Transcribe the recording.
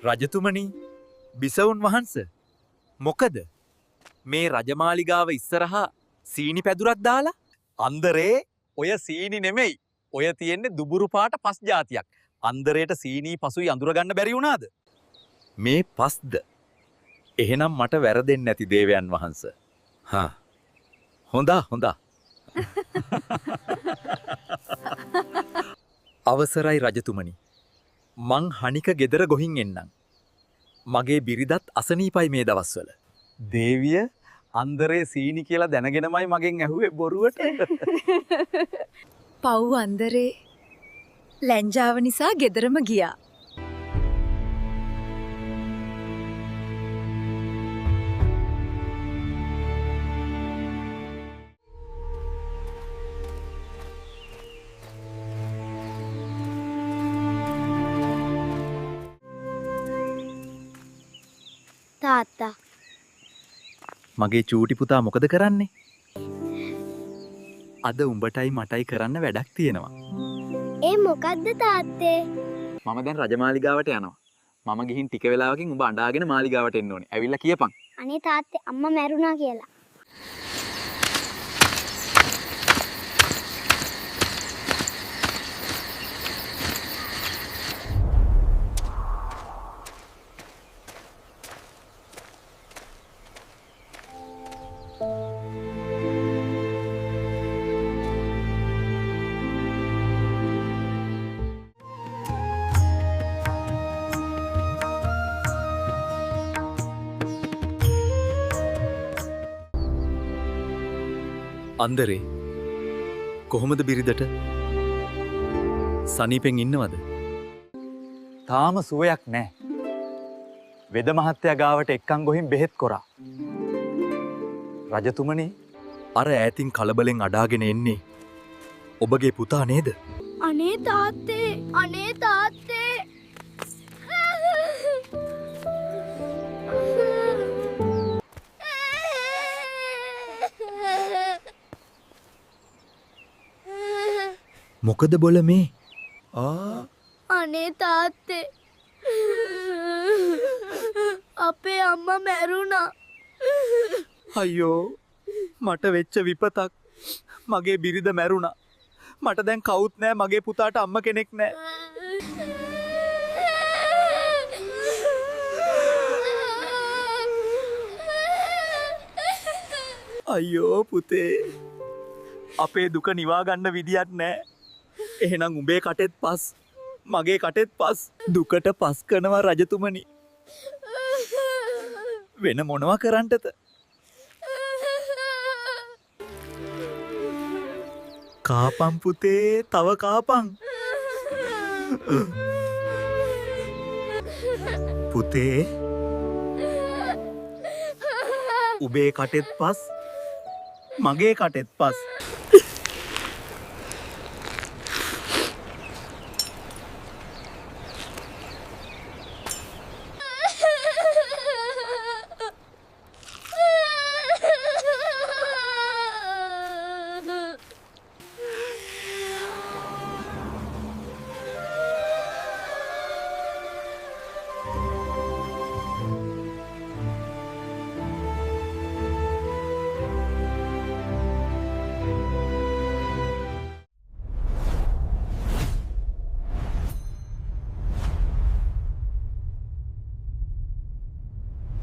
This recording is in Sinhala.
රජතුමනි බිසවුන් වහන්ස මොකද මේ රජමාලිගාව ඉස්සරහා සීනි පැදුරක් දාලා අන්දරේ ඔය සීනි නෙමෙයි ඔය තියෙන්නේ දුබුරු පාට පස් జాතියක් අන්දරේට සීනි පසුයි අඳුරගන්න බැරි වුණාද මේ පස්ද එහෙනම් මට වැරදෙන්නේ නැති දේවයන් වහන්ස හා හොඳා අවසරයි රජතුමනි මං හනික ගෙදර ගොහින් එන්නම් මගේ බිරිදත් අසනීපයි මේ දවස්වල දේවිය අන්දරේ සීනි කියලා දැනගෙනමයි මගෙන් ඇහුවේ බොරුවට පව් අන්දරේ ලැංජාව නිසා ගෙදරම ගියා තාත්තා මගේ චූටි පුතා මොකද කරන්නේ අද උඹටයි මටයි කරන්න වැඩක් තියෙනවා ඒ මොකද්ද තාත්තේ මම දැන් රජමාලිගාවට යනවා මම ගිහින් ටික වෙලාවකින් උඹ අඬාගෙන මාලිගාවට එන්න ඕනේ ඇවිල්ලා කියපන් අනේ තාත්තේ අම්මා මැරුණා කියලා අන්දරේ කොහොමද බිරිදට සනීපෙන් ඉන්නවද තාම සුවයක් නෑ වෙද මහත්තයා ගාවට එක්කන් ගොහින් බෙහෙත් කොරා රජතුමනි අර ඈතින් කලබලෙන් අඩාගෙන එන්නේ ඔබගේ පුතා නේද අනේ තාත්තේ මොකද බොල මේ අනේ තාත්තේ අපේ අම්මා මැරුණා අයියෝ මට වෙච්ච විපතක් මගේ බිරිද මැරුණා මට දැන් කවුත් නෑ මගේ පුතාට අම්ම කෙනෙක් නෑ අයියෝ පුතේ අපේ දුක නිවා ගන්න විදියක් නෑ එහෙනම් උඹේ කටෙත් පස් මගේ කටෙත් පස් දුකට පස් කරනවා රජතුමනි වෙන මොනවා කරන්නටද කාපම් පුතේ තව කාපම් පුතේ උබේ කටෙත් පස් මගේ කටෙත් පස්